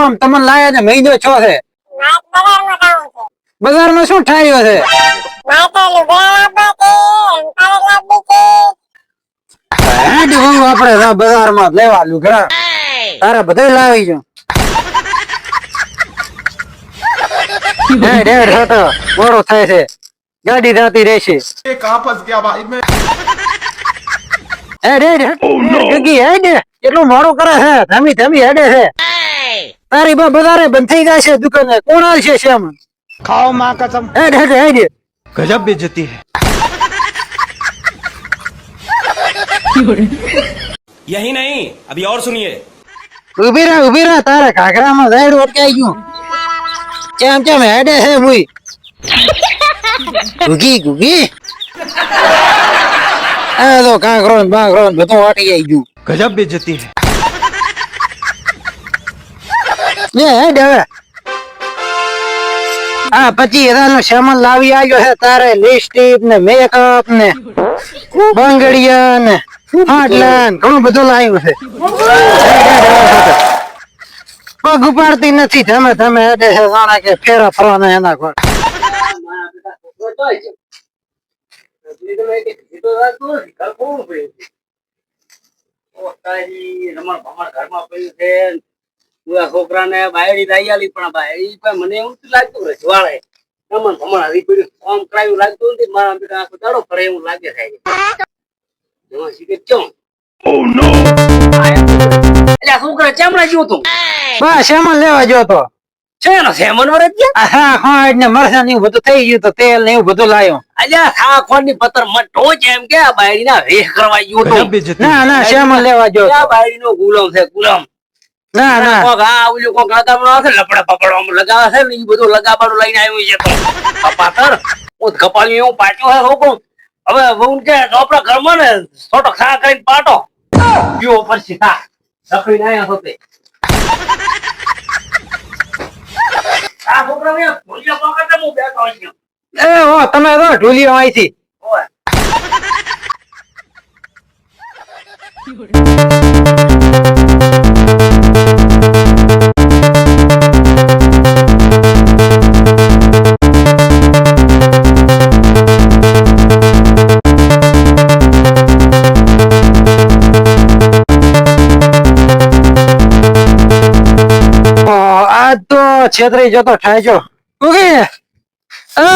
આમ તમને લાયા ને મહિનો છો છે બજારમાં શું ઠાર્યો છે આપડે બજારમાં લેવા લુગડા તારે બધું લાવી જો મોડો થાય છે ગાડી જાતી રહેશે એટલું મોડું કરે છે ધમી ધમી હેડે છે તારી બજારે બંધ થઈ જાય છે દુકાને કોણ આવશે શ્યામ खाओ माँ कसम હેડ હેડ હેડ गजब बेइज्जती है यही नहीं अभी और सुनिए ઉભી રહે તારે ઘાઘરામાં ઝાડ ઓટકાઈ ગયું કેમ કેમ હેડે છે મુઈ ગુગી આ તો કાંકરો ને બાંકરો ને બધું ઓટી આવી ગયું गजब बेइज्जती है હેડ હવે આ 25,000 નો સામાન લાવી આવ્યો છે તારે લિપસ્ટિક ને મેકઅપ ને બંગડિયા ને હાડલા ઘણું બધું લાવ્યું છે પગ ઉપાડતી નથી તમે હેડે છે જાણે કે ફેરા ફરવાના એના કોણ છોકરાને બાયડી લઈ આલી પણ બાયડી મને એવું લાગતું રજવાડે ભમણ હરી પડ્યું કામ કરાયું લાગતું નથી મારા બેટા આખો દાડો ફરે એવું લાગે થાય છોકરા ચામડા જેવું તું બસ સામાન લેવા ગયો તો છે ને સેમન વરસ હા એટલે મરસા ને એવું બધું થઈ ગયું તો તેલ ને એવું બધું લાવ્યો અલ્યા ખા ખોની પતર મટો છે એમ કે આ બાયડી ના વેહ કરવા ગયો તો गजब बेइज्जती है ના સામાન લેવા ગયો આ બાયડી નો ગુલામ છે ગુલામ ના કોક આ ઓલું કોક લગાવવાનો આવે લપડા પપડો લગાવે છે ને એ બધું લગાવવાનું લઈને આવ્યું છે તો પાતર હું કપાળી એવું પાટ્યો છે રોકો હવે હું કે આપણા ઘરમાં ને છોટો ખા કરીને પાટો પીવો પછી ખા રખડીને આવ્યા હોતે આ છોકરા ને ભૂલિયા પકડે હું બેઠો છું એ હો તમે તો ઢોલિયો આઈથી ઓય આજ તો છેતરી જતો ઠાયજો ગુગી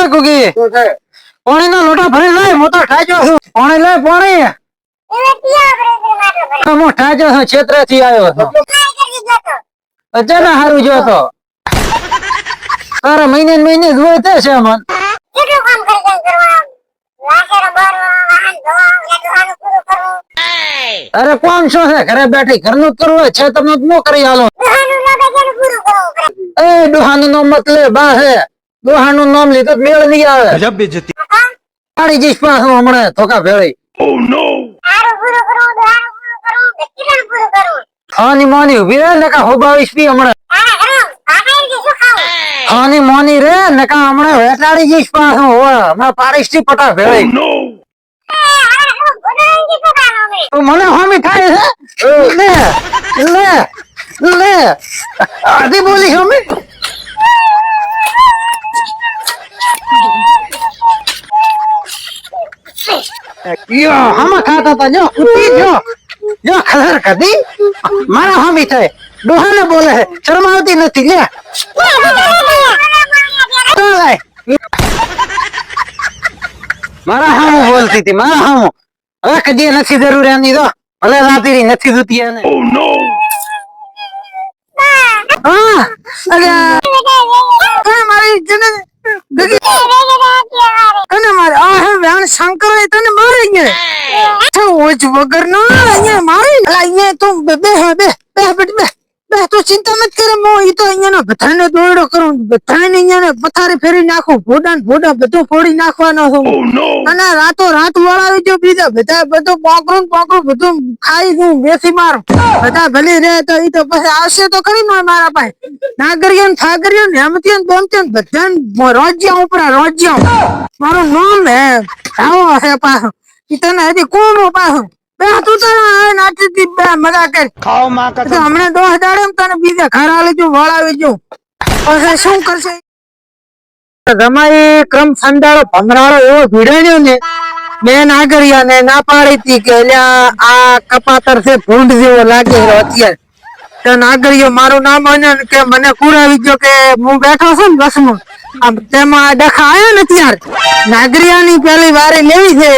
ગુગી શું છે પાણી ના લોટા ભરી લાય મોટો ઠાયજો છું પાણી લાય પાણી હું ઠાયજો છું છેતરે થી આવ્યો છું અચાનક હારું જો તો તારા મહિને ને મહિને જોઈ તે છે મન અરે કોણ શું છે ઘરે બેઠી ઘરનું જ કરવું હોય છે તમે ન કરી હાલો એ ડોહાનું નામ મત લે બા હે ડોહાનું નામ લીધું મેળ નહીં આવે गजब बेइज्जती પાડી જઈશ પાછું હમણાં ધોકા ભેળી આની મોની ઉભી રે નકા હોબાવીશ પી હમણાં આની મોની રે નકા હમણાં વેટાડી જઈશ પાછું હોવા હમણાં પાડીશ થી પટા ભેળી તો મને હોમી થાય છે લે લે લે આધી બોલી હોમી યો હમા ખાતા તા જો ઉઠી જો ખબર કદી મારા હોમી થાય ડોહાને બોલે છે શરમાવતી નથી લે મારા હામું બોલતી હતી મારા હામું હવે કદી નથી જરૂર એની તો ભલે રાતી નથી જોતી એને હા અરે મારી જને અને મારે આ હે વેણ શંકર તને મારી ગયા ઓજ વગર નો અહીંયા મારી અહીંયા તું બે તું ચિંતા મત કરે મો ઈ તો અહીંયા બધાને દોડો કરું બધાને અહીંયા પથારી ફેરી નાખું ભોડા બધું ફોડી નાખવાનો છું અને રાતો રાત વળાવી જો બીજા બધા બધું પોકરું બધું ખાઈ હું બેસી માર બધા ભલી રહે તો ઈ તો પછી આવશે તો ખરી ન મારા પાસે નાગરિયો ને હેમતીઓ ને બોમતીઓ ને બધા રોજ્યા ઉપરા રોજ્યા મારું નામ હે આવો હે પાછો ઈ તને હજી કોણ પાછું બે તું તારા નાચી હતી બે મજા કર खाओ माँ તો कसम હમણાં 10 દાડે તને બીજા ઘર આલી જો વળાવી જો પછી શું કરશે રમાઈ ક્રમ સંડાળો ભમરાળો એવો ભીડાણ્યો ને બેન આગળિયા ને ના પાડી હતી કે અલ્યા આ કપાતર છે ભૂંડ જેવો લાગે છે અત્યારે તો નાગરિયો મારું નામ માન્યો ને કે મને કુરાવી ગયો કે હું બેઠો છું ને બસમાં આમ તેમાં ડખા આવ્યો ને ત્યાર નાગરિયાની પેલી વારે લેવી છે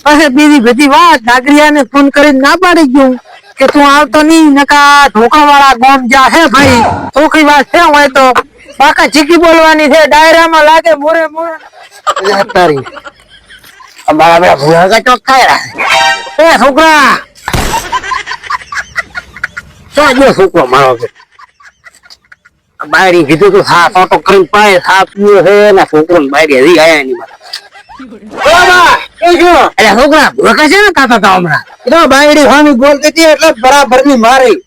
પછી બીજી બધી વાત નાગરિયાને ફોન કરીને ના પાડી ગયું કે તું આવતો નહીં નકા ધોકા વાળા ગોમ જા હે ભાઈ ચોખ્ખી વાત છે હોય તો બાકા ચીકી બોલવાની છે ડાયરામાં લાગે મોરે મોરે તારી અમારા બે ભૂયા કા ચોક થાય એ છોકરા તો જો છોકરો મારો છે બાયરી કીધું તું સાત ઓટો કરીને પાય સાત પીયો છે ને છોકરો ને બાયરી હજી આયા ની છોકરા ભૂકા છે ને કાતા તા હમણાં તો બાયડી હામી બોલતી હતી એટલે બરાબર ની મારી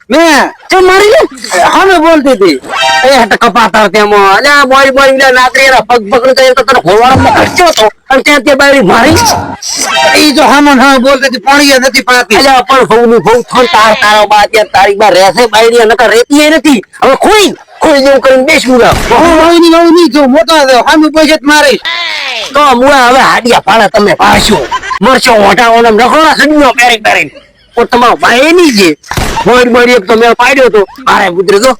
મેં ચમ મારી હામે બોલતી હતી એ હટ કપાતા તેમાં અલ્યા બોરી બોરી ના નાકરીના પગ પકડી તો તને ખોવાડમાં ખર્ચો હતો અને ત્યાં તે બાયડી મારી ઈ જો હામન હા બોલતી હતી પાણી નથી પાતી અલ્યા પણ ભૌ ભૌ થોડ તારો બા ત્યાં તારી બા રહેશે બાયડી નકર રેતી નથી હવે કોઈ જેવું કરીને બેસ મુરા વહુની જો મોટા છે હામી પૈસે જ મારી તો મુરા હવે હાડિયા પાડા તમે પાછો મરચો ઓઢાઓને નખોડા સડીનો પેરી ઓ તમારો ભાઈ ની છે બોરી એક તો મેં પાડ્યો તો મારે પુત્ર તો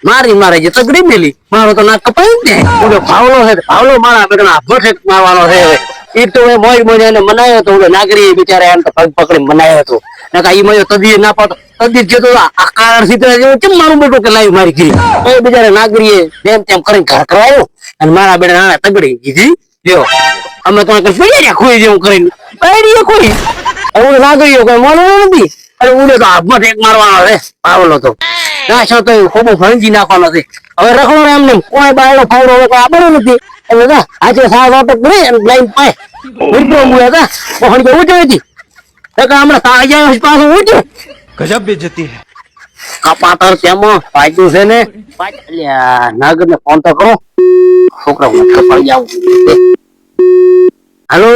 મારે જે તગડી મેલી મારો તો ના કપાઈ ને ઓલો ભાવલો છે ભાવલો મારા બેટા ભઠેક મારવાનો છે હવે એ તો એ મોરી એને મનાયો તો ઓલો નાગરી બિચારા એમ તો પગ પકડી મનાયો હતો નકા ઈ મયો તદી ના પાતો તદી જે તો આ કારણ સીતરા જેવો કેમ મારું બેટો કે લાવી મારી ગઈ એ બિચારા નાગરીએ જેમ તેમ કરીને ઘર કરાયો અને મારા બેટા નાના તગડી કીધી લ્યો અમે તો કઈ પીડ્યા ખોઈ જેવું કરીને પીડીએ કોઈ ઓલો નાગરીઓ કઈ માનવાનો નથી અરે ઉડે તો હાથમાં એક મારવાનો છે પાવલો તો ના છો તો ખોબો ભંજી નાખવાનો છે હવે રખડો એમને કોઈ બાયડો ફાવડો હવે કોઈ આપવાનો નથી એટલે ના આજે સાવ વાટો કરે અને લાઈન પાય ઉડતો મુએ હતા પહોંચ ગયો ઉઠી હતી તો કે હમણાં તાળી જાય પાછો ઉઠ્યો गजब बेइज्जती है કપાતર તેમાં પાછું છે ને અલ્યા નાગર ને ફોન તો કરો છોકરા હું કપાઈ જાઉં હાલો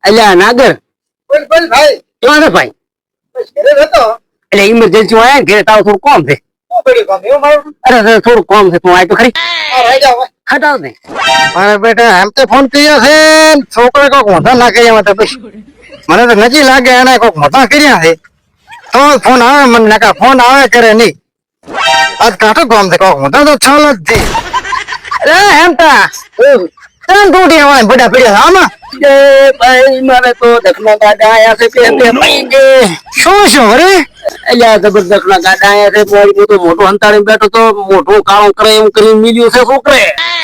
અલ્યા નાગર બોલ ભાઈ કેવા ભાઈ ઘરે હતો એટલે ઇમરજન્સી આયા ને ઘરે તારું થોડું કોમ છે અરે થોડું કોમ છે તું આય તો ખરી હટાવ ને મારા બેટા એમ તો ફોન કર્યો છે છોકરો કોક મોઢા ના કર્યા તો પછી મને તો નજી લાગે એને કોક મોઢા કર્યા છે તો ફોન આવે મને નકા ફોન આવે કરે નહીં આજ કાઠો કોમ છે કોક મોઢા તો ચાલ જ છે અરે એમ તા ત્રણ ટૂટી આવે બડા પીડ્યા આમાં એ ભાઈ મારે તો દખના ગાડા આયા છે બે ભાઈ કે શું અરે અલ્યા જબરદસ્ત ના ગાડા આયા છે બોડી તો મોટો હંતાડી બેઠો તો મોટું કાળું કરે એમ કરીને મિલ્યું છે છોકરે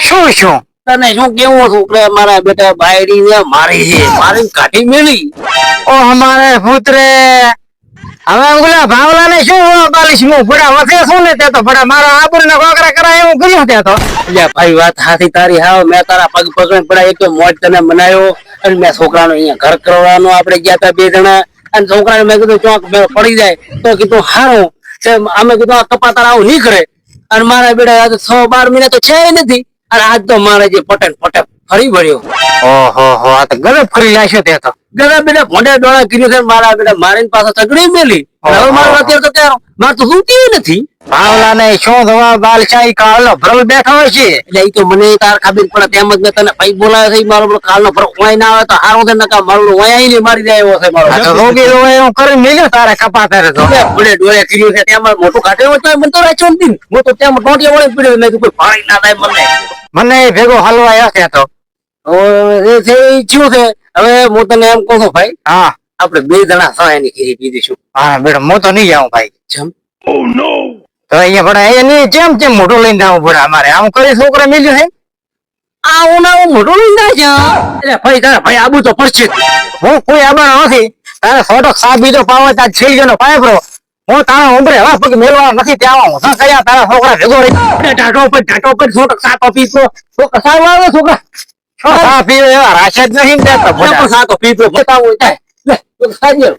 શું તને શું કેવું છોકરે મારા બેટા બાયડી ને મારી છે મારી કાઢી મેલી ઓ અમારે પુત્રે હવે ઓલા ભાવલા ને શું બાલીશ હું બડા વસે શું ને તે તો બડા મારા આબરૂ ને કોકરા કરાય એવું કર્યું તે તો અલ્યા ભાઈ વાત હાથી તારી હાવ મેં તારા પગ પકડી પડા એક મોજ તને મનાયો અને મેં છોકરાનો અહીંયા ઘર કરવાનો આપણે ગયા તા બે જણા અને છોકરાને મેં કીધું ચોક પડી જાય તો કીધું હારું અમે કીધું આ કપાતાર આવું નહીં કરે અને મારા બેટા આજે 6-12 મહિના તો છે નથી અને આજ તો મારે જે પટેલ ફરી વળ્યો ઓહો હો આ તો ગરબ કરી લાશે તે તો ગરા બેટા ભોંડે ડોળા કર્યું છે મારા બેટા મારીને પાછા તગડી મેલી હવે મારું અત્યારે તો ત્યાં મારે તો સુતી નથી ભાવલા ને શું થવા બાલશાહી કાળનો ભરલ બેઠો હોય છે એટલે ઈ તો મને તાર ખબર પડે તેમ જ મેં તને ભાઈ બોલાવે છે મારો પેલો કાલનો ફરક વાય ના આવે તો હારો છે નકા મારું વાય ને મારી જાય એવો છે મારો આ તો રોગી રોય એવું કરી મેલ્યો તારે કપાતરે તો ભોંડે ડોળે કર્યું છે તેમાં મોટું કાઢે હોય તો મને તો રાખ્યો નથી હું તો તેમાં ટોટિયા વળે પીડ્યો મેં કીધું કોઈ પાણી ના થાય મને મને ભેગો હલવાયો છે તો એ છે ઈ થયું છે હવે હું તને એમ કહું છું ભાઈ હા આપણે બે જણા સહાયની ખીરી પી દઈશું હા બેટા હું તો નહીં જાઉં ભાઈ જમ તો અહીંયા ભડા અહીંયા જેમ જેમ મોટું લઈને જવું પડે અમારે આમ કરી છોકરા મેલ્યું છે આવું ના આવું મોટું લઈને જાય છે એટલે ભાઈ તારે ભાઈ આબુ તો પડશે જ. હું કોઈ આબાનો નથી તારે ફોટો સા બીજો પાવો તાર છેલ્લો પાયપરો હું તારા ઉંબરે હવા પગ મેળવા નથી ત્યાં હું કર્યા તારા છોકરા ભેગો રહી અરે ટાટો પર છોટક સાતો પીતો છોકરા સારું આવે છોકરા સા પીવે એવા રાશે જ નહીં ને તો પણ સાતો પીતો બતાવો થાય લે તો સારી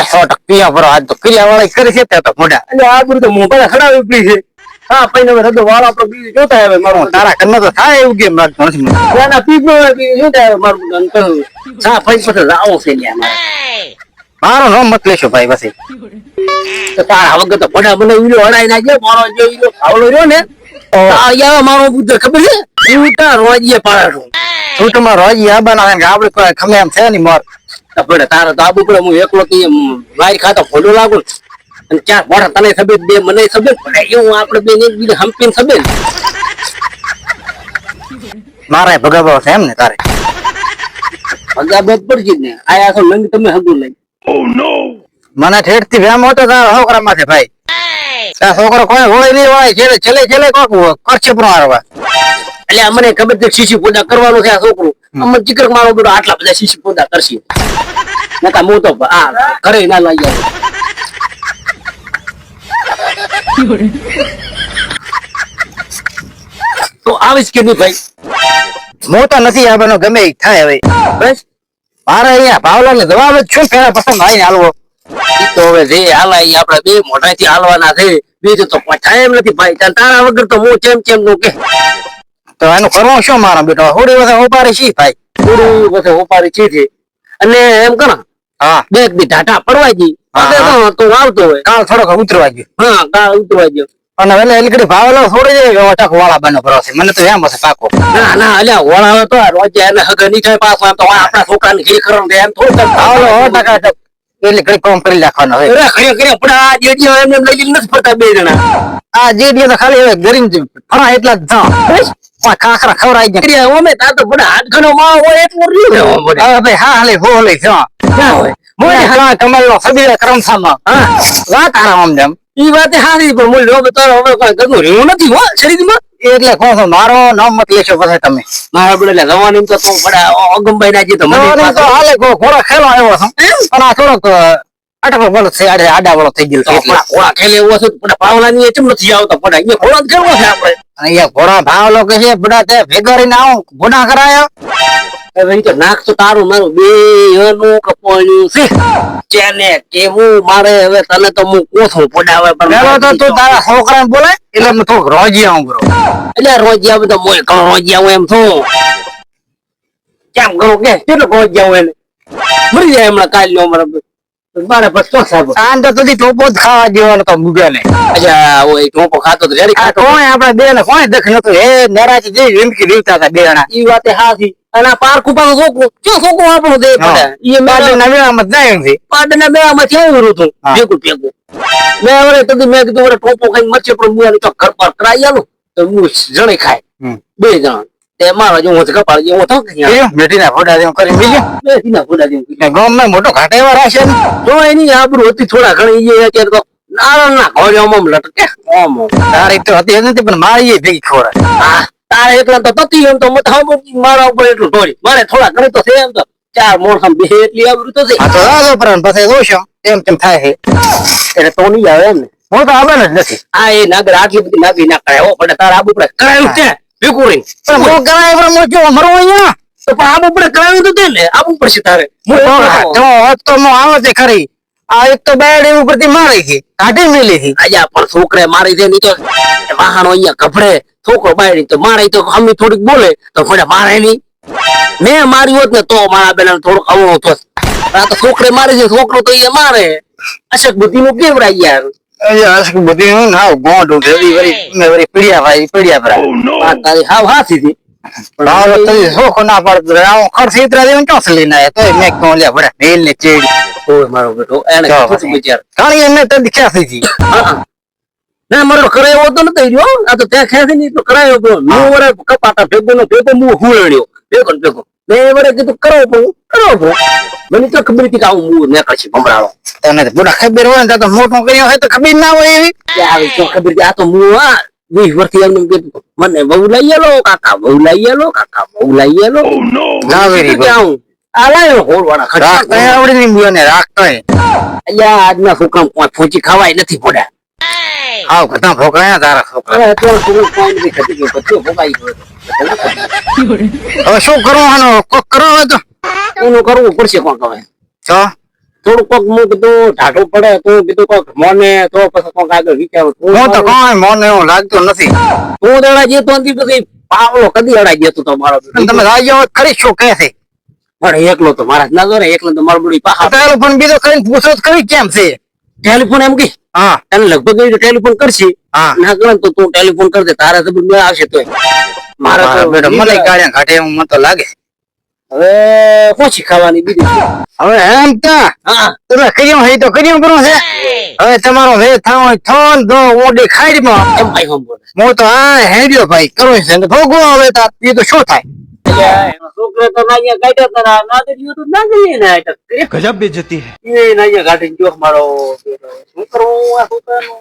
છોટક પીયા બરો આજ તો ક્રિયા વાળી કરી છે તે તો મોઢા એટલે આ બધું તો મોબાઈલ ખડાવી પડી છે હા પૈને હવે રદો વાળો આપણો બીજું જોતા હવે મારો તારા કન્ને તો થાય એવું કેમ લાગતું નથી મને. ત્યાંના પીપળો બીજું જોતા હવે મારું અંકલ હા પૈ પછી આવો છે ત્યાં મારે. મારો નામ મત લેશો ભાઈ પછી. તો તારા વગર તો ભડા મને ઈલો હડાઈ નાખ્યો મારો જે ઈલો ખાવલો રહ્યો ને યાર મારો બુદ્ધ ખબર છે એવું તાર રોજીએ પાડો તું તમારો હજી આ બનાવે કે આપણે કોઈ ખમે એમ છે નહીં મોર. પડે તારો તો આબુ પડે હું એકલો થી વાયર ખાતો ફોટો લાગુ અને ચાર મોઢા તને સબેત બે મને સબેત પડે એવું આપણે બે એકબીજા હંપીને સબેત મારે ભગાવો છે એમ ને તારે. ભગા બેત પડશે જ ને આયા છો નંગ તમે હગુ લઈ મને ઠેઠથી વેમ હતો તારા છોકરા માથે ભાઈ. તારા છોકરો કોઈ હોય નહીં હોય છેલ્લે છેલ્લે કોક કરશે પણ મારવા. એટલે અમને ખબર છે શીશી પૂજા કરવાનું છે આ છોકરું અમને ચીકર મારો બધો આટલા બધા શીશી પૂજા કરશે નકા હું તો આ ઘરે ના લઈ આવ્યો તો આવીશ કે નહીં ભાઈ હું તો નથી આવવાનો ગમે ઈ થાય હવે. બસ મારે અહીંયા ભાવલાલ ને જવાબ જ શું પેલા પસંદ આવીને હાલવો. ઈ તો હવે જે હાલા ઈ આપડે બે મોઢાથી હાલવાના છે બીજું તો પછાય એમ નથી ભાઈ તારા વગર તો હું ચેમ નું કે તો એનું કરવું શું મારા બેટો હોડી વખત ઉપાડી છી ભાઈ. થોડું બધે ઉપાડી છે અને એમ કરો હા બે દી ઢાટા પડવા જી તો આવતો હોય કાલ થોડોક ઉતરવા ગયો હા કાળ ઉતરવા ગયો અને એટલે એલકડી ભાવલો છોડી દે એવો ટક વાળા બનો ભરોસે મને તો એમ હશે પાકો. ના ના અલ્યા વળાવે તો રોજે એને હગે નહીં થાય પાછો આમ તો આપણા છોકરાને ઘી કરવાનું એમ થોડું ભાવલો 100% એટલે કઈ કામ કરી નાખવાનો હવે. અરે ખરે પણ આ જેડીઓ એમને લઈ જઈને નથી ફરતા બે જણા આ જે દી તો ખાલી હવે ગરીબ ફરા એટલા જ જા કાકરા ખવરાઈ ગયા. અરે ઓમે તા તો બધા હાથ ઘણો માં હોય એટલું રહ્યું છે હવે ભાઈ હા હાલે ભો લે છે ના હોય મોય હા કમલ નો સબીરા કરમસામાં હા વાત આરામ આમ જેમ ઈ વાત હારી પણ મૂળ લોક તો હવે કોઈ ઘરનું રહ્યું નથી હો શરીરમાં એટલે કોણ છો મારો નામ મત લેશો પછી તમે. મારા બડે જવાની તો બડા અગમભાઈ ના જે તો મને તો પાછો હાલે ઘોડા ખેલો આવ્યો છે પણ આ થોડોક અટકો બળ છે આડા વળો થઈ ગયો છે એટલે. ઘોડા ખેલે એવો છે પણ પાવલાની એમ નથી આવતા પડા એ ઘોડા જ ખેલવો છે આપણે અહીંયા ઘોડા ભાવ લોકો છે બડા તે ભેગા રહીને આવું ગુના કરાયો. હવે ઈ તો નાક તો તારું મારું બે એનું કપોળ્યું છે ચેને કેવું મારે હવે તને તો હું કોથું પડાવે પેલો તો તું તારા છોકરાને બોલાય એટલે હું થોડુંક રોજી આવું બરો. એટલે રોજિયા બધા મોય ઘણો રોજિયા હું એમ છું કેમ કરો કે કેટલો રોજિયા હું એને મરી જાય હમણાં કાલ નો મારે બસ તો સાહેબ આન તો તુધી ટોપો જ ખાવા દેવાનો તો મુગે ને. અચ્છા ઓય ટોપો ખાતો તો રેડી આ ખાતો કોણ આપણે બે ને કોણ દેખ નતું હે નેરાજી જે વિમકી દીવતા હતા બે જણા. ઈ વાતે હાથી અને આ પારકુ પાછો છોકરો ક્યાં છોકરો આપણો દે પડે ઈ બાજુ મેં નવીણામાં જાય એમ છે. પાડના મેળામાં થી આવ્યું હતું હા. ભેગું ભેગું મેં હવે તદી મેં કીધું હવે ટોપો ખાઈને મરચે પણ મુયાની તો ઘર પર કરાઈ આલું તો હું જણે ખાય બે જણા તે મારા જો હું કપાળ જે હું થક બીજું મેઠીના ફોડા જેવું કરીને બીજું બે દીના ફોડા જેવું ને ગામમાં મોટો ઘાટે એવા રહેશે ને. તો એની આબરૂ હતી થોડા ઘણી એ અત્યારે તો નાના ઘોડિયામાં લટકે ઓમ તારી તો હતી નથી પણ મારી એ ભેગી ખવડાય. હા તારે એકલા તો તતી એમ તો મત મારા ઉપર એટલું ઢોળી મારે થોડા ઘણી તો છે એમ તો ચાર મોરખામ બે એટલી આબરૂ તો છે આ તો રાજો પર પછી જોશો તેમ તેમ થાય છે એટલે તો નહીં આવે એમ ને હું તો આવવાનો જ નથી. આ એ નાગર આટલી બધી નાગરી ના કરાય હો પડે તારા આબુ પડે કરાયું છે ભેગું રહી પણ હું કરાય પણ હું જો મરો અહીંયા તો પણ આબુ પડે કરાયું તો દે ને આબુ પડશે તારે હું તો હોત તો હું આવે છે ખરી. આ એક તો બેડ એવું પરથી મારી છે કાઢી મેલી છે. આજા પણ છોકરે મારી દે નહીં તો વાહનો અહીંયા કપડે છોકરો બાયડી તો મારે તો અમી થોડીક બોલે તો થોડા મારે નહીં મેં મારી હોત ને તો મારા બેન થોડુંક અવળું થોત આ તો છોકરે મારી છે છોકરો તો એ મારે અશક બુદ્ધિ નું કેવડાય યાર અહીંયા આશક બધી હું ના ગોંડું ઘેરી વરી મેં વરી પીડિયા ભાઈ પીડિયા ભરા. વાત તારી હાવ હાથી હતી પણ હવે તો શોખો ના પડતો આવું ખર્ચ ઇતરા દેવું ચોસ લઈને આવ્યા તોય મેં કહું લે ભડા મેલ ને ચેડી ઓય મારો બેટો એને કીધું બિચાર કાળી એમને તો દીખ્યા થઈ ગઈ. ના મારો કરાયો તો નથી રહ્યો આ તો ત્યાં ખેંચી નહીં તો કરાયો ગયો નો વરે કપાટા ભેગો નો ભેગો હું હુળ્યો ભેગો ને ભેગો મેં વરે કીધું કરો મને તો ખબર હતી કે આવું હું ને પછી ભમરાળો તને તો બુડા ખબર હોય ને તો મોટું કર્યું હોય તો ખબર ના હોય એવી. આવી તો ખબર હતી આ તો હું આ 20 વર્ષથી એમને કીધું મને બહુ લઈ આલો કાકા બહુ લઈ આલો કાકા બહુ લઈ આલો ના વેરી ગુડ. આવું આ લાયો હોળવાળા રાખ ખડા કઈ આવડી નહીં મુયો ને રાખતો અહીંયા આજના છોકરા કોઈ ફૂચી ખવાય નથી પડ્યા આવ કતા ભોગળ્યા તારા છોકરા. અરે અત્યારે છોકરો કોઈ નથી ખતી ગયો બધું ભોગાઈ ગયો હવે શું કરવાનું કોક કરો હવે તો એનું કરવું પડશે કોણ કહેવાય છો થોડું કોક હું કીધું ઢાઢું પડે તો કીધું કોક મોને તો પછી કોક આગળ વિચારું હું તો કઈ મને એવું લાગતું નથી. તું દડા જતો નથી પછી પાવલો કદી અડાઈ જતો તો મારો અને તમે રાજી ખરી શું કહે છે? પણ એકલો તો મારા ના જો ને એકલો તો મારો બડી પાહા ટેલિફોન બીજો કરીને પૂછો તો ખરી કેમ છે? ટેલિફોન એમ કે હા એને લગભગ એવી રીતે ટેલિફોન કરશે હા. ના કરે ને તો તું ટેલિફોન કર દે તારા તો મેળ આવશે તોય મારા તો બેટા મને ગાળ્યા ઘાટે એવું મને તો લાગે. હવે ઓછી ખાવાની બીજી હવે એમ તા હા તમે કર્યું હોય તો કર્યું કરવું છે. હવે તમારો વે થાવ હોય થોન દો ઓડી ખાડીમાં એમ કઈ હમ બોલે હું તો આ હેડ્યો ભાઈ કરવું છે ને ભોગવો હવે તો એ તો શું થાય? છોકરા તો નાયા કાઢ્યા તારા ના દે તો ના જઈએ ને આટક गजब बेइज्जती है. એ નાયા કાઢીને જોખ મારો શું કરવું આ છોકરાનું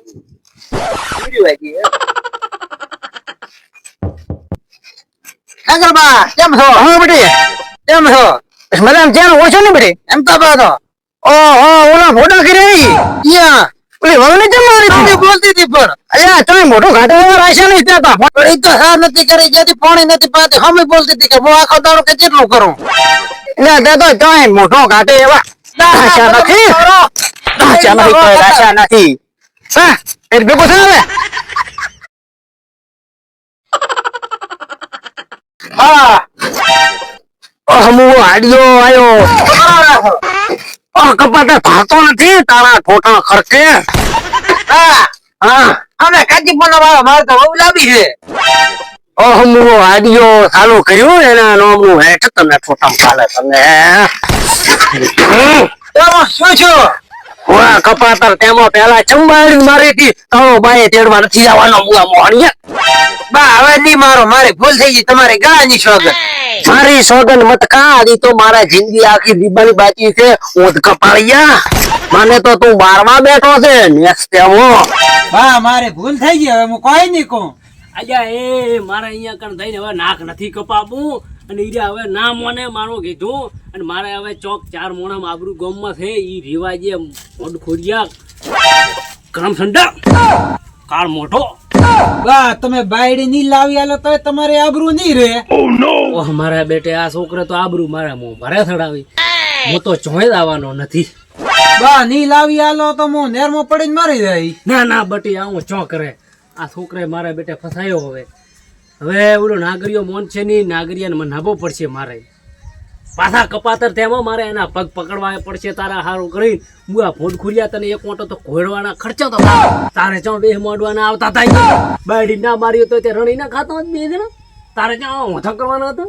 બીડી વાગી આગળ બા કેમ છો? હા બેટી કેમ છો? મજામાં છે ને? ઓછો ને બેટી એમ તો બાતો ઓહો ઓલા ફોટો કરી યા ઓલી વહુને કેમ મારી દીધી બોલતી હતી પણ અલ્યા તમે મોટો ઘાટો રાખ્યો નહીં ત્યાં તો એ તો હા નથી કરી જેથી પાણી નથી પાતી હમે બોલતી હતી કે હું આખો દાડો કે કેટલું કરું એટલે તે તો તોય મોટો ઘાટે એવા દાચા નથી દાચા નથી કોઈ દાચા નથી હા એ ભેગું છે હવે હા હમુ આડિયો આયો કપાતા થાતો નથી તારા ઠોઠા ખર્ચે હા હા અમે કાજી પણ મારે તો બહુ લાંબી છે હમુ આડિયો ચાલુ કર્યું એના નામનું હેઠ તમે ઠોઠા ચાલે તમે એમાં શું છું વાહ કપાતર તેમાં પેલા ચંબાડી મારી હતી તારો બાએ તેડવા નથી જવાનો મુઆ મોહણીયા બા હવે નહીં મારો મારી ભૂલ થઈ ગઈ તમારી ગાળાની સોગન મારી સોગન મત કા દી તો મારા જિંદગી આખી દીબાની બાકી છે ઓધ કપાળિયા મને તો તું બારવા બેઠો છે નેક્સ્ટ એવો હા મારે ભૂલ થઈ ગઈ હવે હું કોઈ નહીં કહું અલ્યા એ મારે અહીંયા કણ થઈને હવે નાક નથી કપાવું અને ઈ હવે ના મને મારું કીધું અને મારે હવે ચોક ચાર મોણામાં આબરૂ ગામમાં છે ઈ રિવાજે મોઢ ખોડિયા કરમ સંડા કાળ મોઢો બા તમે બાયડી નહીં લાવી આલો તો તમારે આબરૂ નહીં રહે ઓહ મારા બેટે આ છોકરે તો આબરૂ મારા મોં ભરે ચડાવી હું તો ચોય આવવાનો નથી બા નહીં લાવી આલો તો હું નેરમાં પડીને મરી જાય ના ના બટી આવું ચો કરે આ છોકરે મારા બેટે ફસાયો હવે ઓલો નાગરિયો મોન છે નહીં નાગરિયાને મને નાભો પડશે મારે પાછા કપાતર તેમાં મારે એના પગ પકડવા પડશે તારા હારું કરી હું આ ફોડ ખુર્યા તને એક મોટો તો ઘોડવાના ખર્ચા તો તારે ચા બે મોડવાના આવતા થાય બાયડી ના માર્યો તો તે રણી ના ખાતો બે જણા તારે ચા ઓછા કરવાનો હતો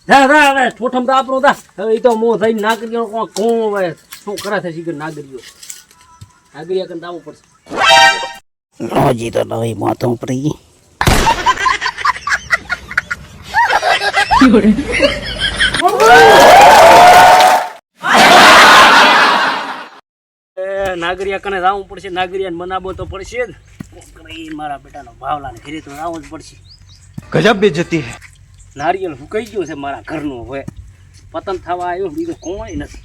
હવે ઠોઠમ તો આપણું તા હવે એ તો મો થઈને નાગરિયો કોણ હવે શું કરે છે શીખર નાગરિયા કરીને આવવું પડશે હજી તો નવી મોતો પડી નાગરિયા કને જવું પડશે નાગરિયા મનાબો તો પડશે જ મારા બેટાનો ભાવલાને ઘરે તો આવવું જ પડશે गजब बेइज्जती है. નારિયેળ ફૂકાઈ ગયો છે મારા ઘરનું હવે પતન થવા આવ્યો બીજો કોઈ નથી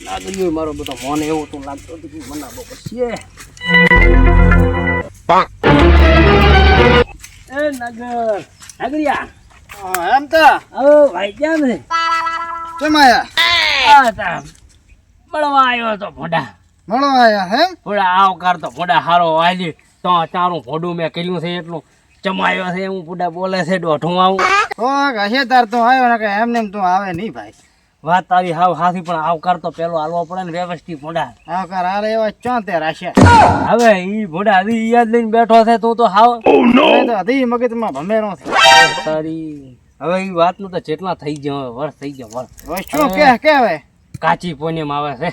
નાગરિયો મારો બધો મને એવું તો લાગતો હતો કે મનાબો પડશે એ નાગરિયા એમ તો ઓ ભાઈ ક્યાં છે કેમ આયા આ તા બળવા આવ્યો તો ભોડા મળો આયા હે ભોડા આવકાર તો ભોડા હારો વાલી તો તારું ભોડું મેં કર્યું છે એટલું ચમાયો છે હું ભોડા બોલે છે દોઢું આવું તો હશે તાર તું આવ્યો ને કે એમને એમ તું આવે નહીં ભાઈ વાત તારી હાવ હાથી પણ આવકાર તો પેલો હાલવો પડે ને વ્યવસ્થિત ભોડા આવકાર હારે એવા 74 આશા હવે ઈ ભોડા હજી યાદ લઈને બેઠો છે તું તો હાવ તો હજી મગજમાં ભમેરો છે તારી હવે ઈ વાતનું તો જેટલા થઈ ગયો વર્ષ થઈ ગયો વર્ષ હવે શું કે હવે કાચી પોનેમ આવે છે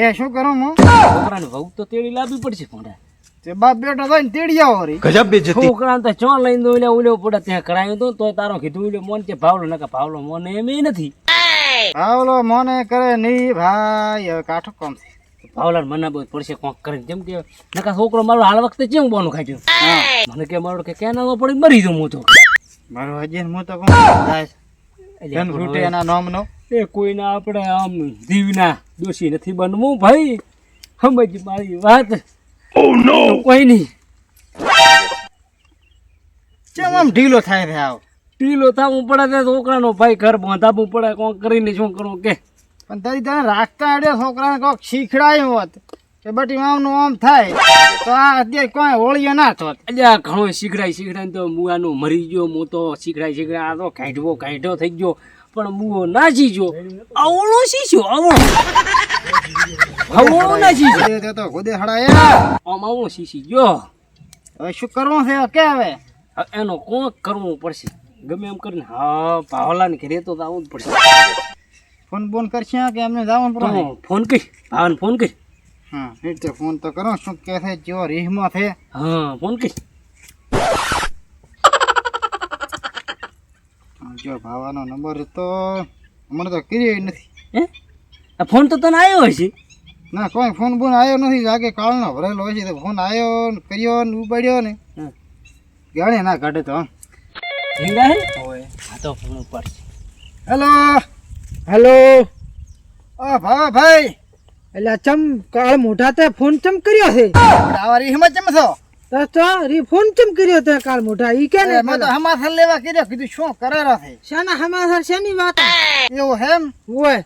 એ શું કરું હું છોકરાને વહુ તો તેડી લાવવી પડશે ભોડા તે બાપ બેટો થઈને તેડી આવો રી गजब बेइज्जती. છોકરાને તો ચો લઈને દો ઉલ્યો પડે ત્યાં કરાયું હતું તોય તારો કીધું ઉલ્યો મોન કે ભાવલો નકા ભાવલો મોને એમ નથી આવલો મોને કરે નહીં ભાઈ હવે કાઠું કામ છે ભાવલા મને બહુ પડશે કોક કરીને જેમ કે નકા છોકરો મારો હાલ વખતે ચેમ બોનું ખાઈ મને કે મારો કે કેના પડી મરી જઉં હું તો મારો હજી હું તો કોણ જાય જન ફૂટે એના નામનો એ કોઈના આપણે આમ દીવના દોષી નથી બનવું ભાઈ સમજ મારી વાત કોઈ નહીં કેમ આમ ઢીલો થાય છે આવ ટીલો થાવું પડે તે છોકરાનો ભાઈ ઘર બાંધાવું પડે કોણ કરીને શું કરવું કે પણ તરી તને રાખતા આડ્યો છોકરાને કોક શીખડાયું હોત કે બટી મામનું આમ થાય તો આ અત્યારે કોઈ હોળીઓ ના થોત. અલ્યા ઘણો શીખડાય તો મુઆનો મરી ગયો હું તો શીખડાય આ તો કાઢો થઈ ગયો પણ મુઓ નાસી ગયો આવળો શીશો આવળો નાસી ગયો તે તો ખુદે હડાયા આમ આવળો શીશી ગયો હવે શું કરવું છે કે હવે એનો કોણ કરવું પડશે ગમે એમ કરીને હા ભાવલાને ઘરે તો આવવું જ પડશે. ફોન બોન કરશે કે એમને જવાનું પડે? ફોન કરી ભાવને ફોન કરી. હા એટલે ફોન તો કરો શું કે છે જેવો રીહમાં છે. હા ફોન કરી. જો ભાવાનો નંબર તો મને તો કર્યો નથી. હે આ ફોન તો તને આવ્યો હશે. ના કોઈ ફોન બોન આવ્યો નથી. આગે કાળનો ભરેલો હોય છે તો ફોન આવ્યો ને કર્યો ને ઉપાડ્યો ને ગાડી ના કાઢે તો ઝીંગા હે ઓય આ તો ફોન ઉપર છે. હેલો હેલો ઓ ભાઈ એટલે ચમ કાળ મોઢા તે ફોન ચમ કર્યો છે આવા રીહમાં ચમ છો? તો ફોન ચમ કર્યો તે કાળ મોઢા ઈ કે ને મેં તો હમાસર લેવા કર્યો કીધું શું કરેલો છે શાના હમાસર શેની વાત એવું હેમ ઓય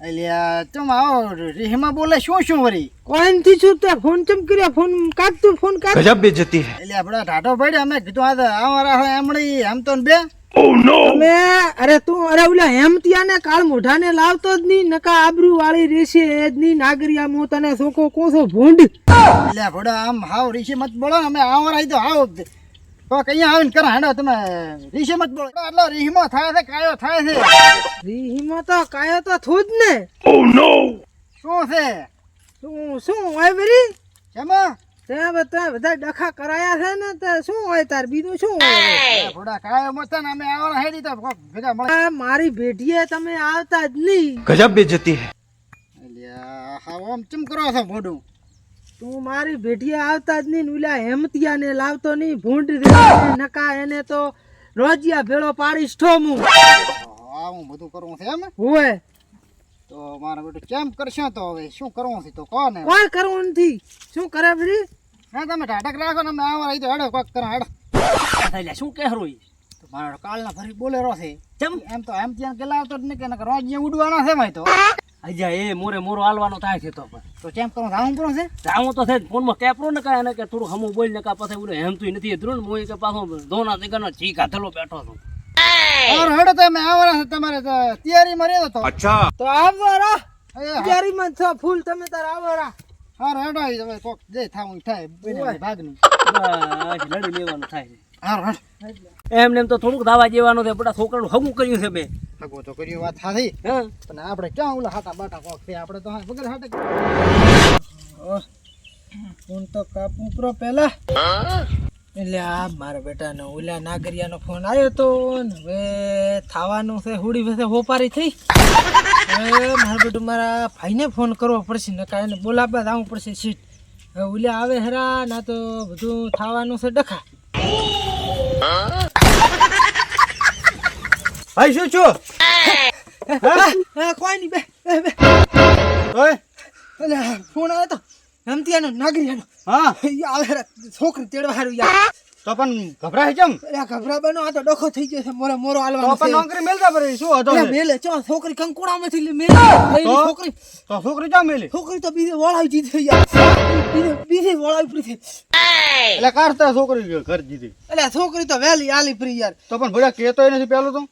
અલ્યા ચમ આવો રીહમાં બોલે શું વરી કોણ થી છું તે ફોન ચમ કર્યો ફોન કાઢ તું ફોન કાઢ गजब बेइज्जती है. એટલે આપડા ઢાઢો પડ્યો અમે કીધું આ તો અમારા એમડી એમ તો બે અમે અરે તું અરે ઓલા હેમતિયાને કાળ મોઢાને લાવતો જ નહીં નકા આબરૂ વાળી રેશે એ જ નહીં નાગરિયા મો તને સોકો કોસો ભૂંડ એટલે ભોડા આમ હાવ રીશે મત બોલો ને અમે આવરા તો હાવ તો કઈ આવીને કરા હેડો તમે રીશે મત બોલો એટલો રીહમાં થાય છે કાયો થાય છે રીહીમાં તો કાયો તો થું જ ને શું છે શું હોય વરી શેમાં ત્યાં બધા ડખા કરાયા છે ને તે શું હોય તાર બીજું શું હોય ભોડા કાયો મત ને અમે આવરા હેડી તો કોક ભેગા મળે આ મારી ભેટીએ તમે આવતા જ નહીં गजब बेइज्जती है. અલ્યા હાવ આમ ચમ કરો છો ભોડું તું મારી ભેટીએ આવતા જ નહીં ને ઓલા હેમતિયાને લાવતો નહીં ભૂંડ રે નકા એને તો રોજિયા ભેળો પાડીશ ઠોમું આવું બધું કરવું છે એમ હોય તો મારા બેટું કેમ કરશો તો હવે શું કરવું છે તો કોને કોઈ કરવું નથી શું કરે બરી હા તમે ટાટક રાખો ને અમે આવરા તો હેડો કોક કરા હેડો એટલે શું કહેરું ઈ તો મારો કાળના ફરી બોલેરો છે ચમ એમ તો એમ ત્યાં ગલાવતો જ નહીં કે નકર રોજ ઉડવાના છે ભાઈ તો અજા એ મોરો હાલવાનો થાય છે તો પણ તો કેમ કરવું આવું પડે છે જાવું તો છે જ ફોનમાં કેપરો ને કાંઈ એને કે થોડું હમું બોલ ને કા પછી બોલે હેમ તું નથી ધ્રુન મોઈ કે પાછો ધોના દીકરનો ચીક હાથેલો બેઠો છું ઓર હેડો તો અમે આવરા છે તમારે તો તૈયારી માં રહ્યો તો अच्छा તો આવરા એ હા તૈયારીમાં છો ફૂલ તમે તાર આવરા હાર હેડો ઈ હવે કોક જે થાવું ઈ થાય બેને ભાગની બસ લડી લેવાનું થાય છે હાર હેડ એમને એમ તો થોડુંક દાવા જેવાનું છે બધા છોકરાનું હગું કર્યું છે બે હગો તો કર્યું વાત થાતી હા પણ આપણે ક્યાં ઓલા હાટા બાટા કોક છે આપણે તો હા વગર હાટે ફોન તો કાપું પ્રો પહેલા એટલે આ મારા બેટાનો ઓલા નાગરિયાનો ફોન આવ્યો તો ને હવે થાવાનું છે હુડી પાસે હોપારી થઈ હવે મારા બેટું મારા ભાઈને ફોન કરવો પડશે નકા એને બોલાવવા જવું પડશે સીટ હવે ઓલા આવે હેરા ના તો બધું થાવાનું છે ડખા ભાઈ શું છો હા કોઈ નહીં બે ઓય એટલે ફોન આવ્યો તો હમતિયાનો નાગરિયાનો હા ઈ આવે હેરા છોકરી તેડવા હારું યાર તો પણ ગભરાય કેમ અરે ગભરાબાનો આ તો ડખો થઈ ગયો છે મોરો તો હાલવાનો પણ છે નોકરી મેલતા પડે શું હતો અરે મેલે ચો છોકરી કંકોડામાંથી મેલે તો? છોકરી તો છોકરી ક્યાં મેલી છોકરી તો બીજે વળાવી દીધી યાર બીજે વળાવી પડી એટલે કાઢતા છોકરી ઘર દીધી એટલે છોકરી તો વહેલી આલી પડી યાર તો પણ ભોળા કેતો નથી પેલું તો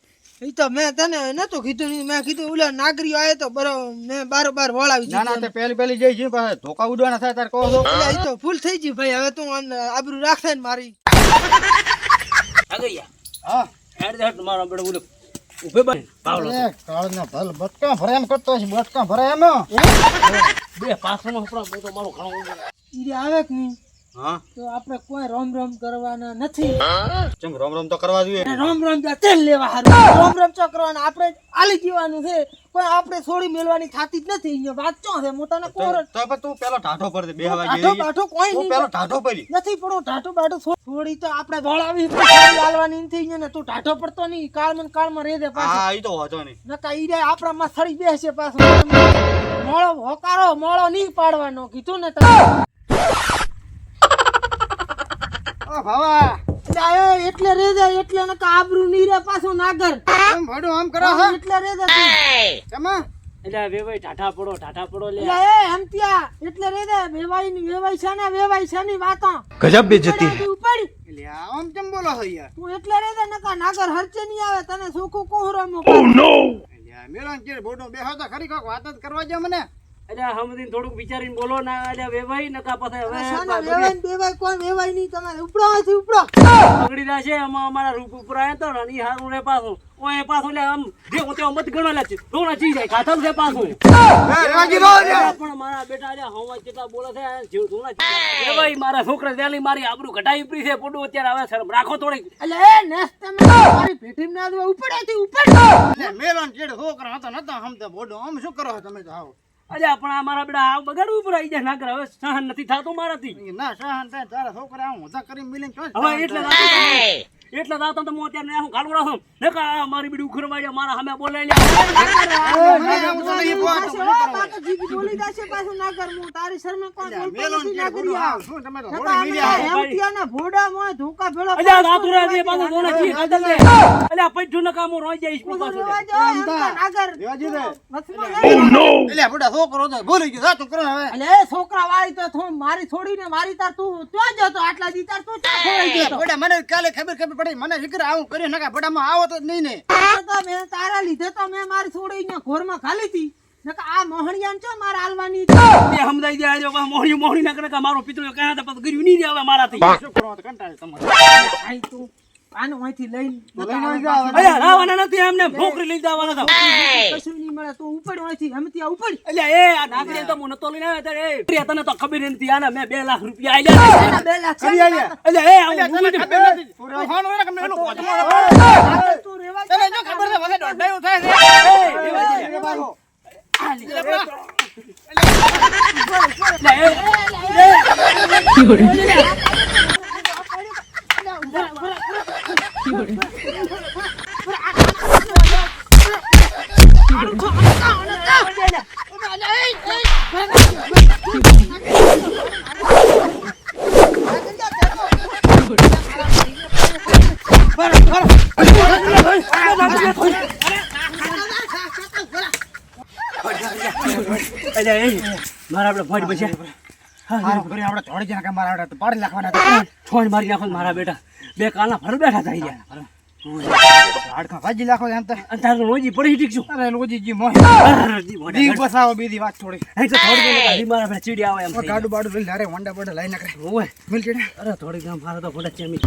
ઈ તો મેં તને નતું કીધું નહીં મેં કીધું ઓલા નાગરીઓ આવે તો બરો મેં બાર વળાવી ના ના દીધી તે પેલી જઈ છે પાસે ધોકા ઉડવાના થાય તાર કહો છો એટલે ઈ તો ભૂલ થઈ ગઈ ભાઈ હવે તું આબરૂ રાખશે ને મારી આગળ યા હા હેડ દે હેડ મારો બેડો બોલો ઉભે બન પાવલો એ કાળના ભલ બટકા ભરે એમ કરતો છે બટકા ભરે એમ બે પાછળનો આપણો બે તો મારો ઘણો ઈ આવે કે નહીં હા તો આપણે કોઈ રોમ કરવાના નથી ચમ રોમ તો કરવા જોઈએ અને રોમ જા તેલ લેવા હારું રોમ ચો કરવાના આપણે આલી જીવાનું છે કોઈ આપણે છોડી મેલવાની થાતી જ નથી અહીંયા વાત ચો છે મોટાને કોર તો પણ તું પેલો ઢાઢો પર દે બે હવા ઢાઢો બાઢો કોઈ તું નહીં પેલો ઢાઢો પડી નથી પડો ઢાઢો બાઢો થોડી તો આપણે દોડાવી થોડી હાલવાની નથી ને તું ઢાઢો પડતો નહીં કાળમાં રહી દે પાછો હા ઈ તો વાંધો નહીં નકા ઈ રે આપણામાં સડી બેસે પાછો મોળો હોકારો મોળો નહીં પાડવાનો કીધું ને તમે ઓ ભાવા એટલે અલ્યા એ એટલે રે જાય એટલે નકા આબરૂ ની રે પાછો નાગર એમ ભડું આમ કરો હો એટલે રે જાય કેમાં એટલે વેવાઈ ટાટા પડો લે અલ્યા એ હમતિયા એટલે રે જાય વેવાઈ છે ની વાતો गजब बेइज्जती है ઉપાડી એટલે આમ કેમ બોલો છો યાર તું એટલે રે જાય નકા નાગર હરચે નહીં આવે તને સુખું કોહરામો એટલે મેલન ચેડ ભોડો બેહો તો ખરી કોક વાત જ કરવા દે મને એટલે હમદીન થોડુંક વિચારીને બોલો ના એટલે વેવાઈ નકા પછી શાના હવે વેવાઈ ને બેવાઈ કોઈ વેવાઈ નહીં તમારે ઉપડો આથી ઉપડો બગડી રહ્યા છે એમાં અમારા રૂપ ઉપર આવ્યા તો ને ઈ હારું રે પાછું ઓય પાછું લે આમ જે હું તે મત ગણો લે છે દોણા ચી જાય ખાથમ છે પાછું પણ મારા બેટા રે હવા કેટલા બોલે છે જીવ દોણા ચી ભાઈ મારા છોકરા વેલી મારી આબરૂ ઘટાઈ ઉપરી છે પોડું અત્યારે હવે શરમ રાખો થોડી એટલે એ નેસ તમે મારી ભેટીમ ના દો ઉપડેથી ઉપડ એટલે મેલન ચેડ છોકરા હતો નતો હમ તો ભોડો આમ શું કરો છો તમે તો આવો અલ્યા પણ આ મારા બેટા આ બગાડ ઉપર આવી જાય નાગર હવે સહન નથી થતું મારાથી ના સહન થાય તારા છોકરા આમ હોતા કરી મિલીને ચોય હવે એટલે રાતો તો હું અત્યારે હું ખાડું રાખું ને કા મારી બીડી ઉખરવાઈ જાય મારા સામે બોલે બોલી દાશે પાછું નાગર હું તારી શરમે કોણ મેલન બોલતો ચેડ ભોડો આવ શું તમે તો હોડી મિલી નાગર આવો એમતિયાના ભોડા મોય ધોકા ભેળો અલ્યા રાતું રે દે પાછું દોણા ચી કાઢલ દે અલ્યા પૈઠું ન કામો રોઈ જાય ઈસ્પુ પાછું નાગર દેવાજી રે વસમાં એટલે ભોડા છોકરો તો બોલી ગયો તું કરો હવે અલે છોકરા વાળી તો મારી છોડીને મારી તાર તું ક્યાં જતો આટલા દી તાર તું ચા ખોઈ ગયો ભોડા મને કાલે ખબર પડી મને વિકર આવું કર્યું નકા ભોડામાં આવો તો નહીં ને તો મેં તારા લીધે તો મેં મારી છોડીને ઘોરમાં ખાલી હતી નકા આ મોહણિયાન ચો મારા આલવાની એ હમદાઈ દે આજો મોહણી ના કરે મારો પિતળો કહે તો પછી ગર્યું નહીં આવે મારાથી શું કરો તો કંટાળે તમારે આઈ તું આનો અહીંથી લઈને લઈને આવી જાવ. અલ્યા રાવાના નથી એમને ભોકરી લઈ જવાના તો કશું નહીં મળે તું ઉપડ અહીંથી હમતી આ ઉપડ અલ્યા એ આ નાગરી તો હું નતો લઈને આવ્યો ત્યારે એ પ્રિયા તને તો ખબર નથી આને મેં 2 લાખ રૂપિયા આલ્યા એના 2 લાખ કરી આલ્યા. અલ્યા એ આવું તને નથી ખબર નથી. પૂરો હોય ને કે મેલું કોચમાં તું રેવા તને જો ખબર છે વધે દોડાયું થાય છે એ ભાગો મારા આપડે ફોન પછી હારો ઘરે આપણે થોડી જણા કે મારા તો પાડી નાખવાના હતા ફોન મારી નાખો મારા બેટા 2 કાના ફર બેઠા થઈ ગયા હાડકા ભાજી નાખો એમ તો અને તારે રોજી પડી ઠીક છું અરે લોજીજી મોહ થોડી દી બસાવો બીજી વાત થોડી મારા બેટા ચીડી આવે એમ ગાડું બાડું લઈ લારે વંડા બડા લઈ નાખે ઓય મિલ ચડે અરે થોડી ગામ મારા તો ફોટા ચેમી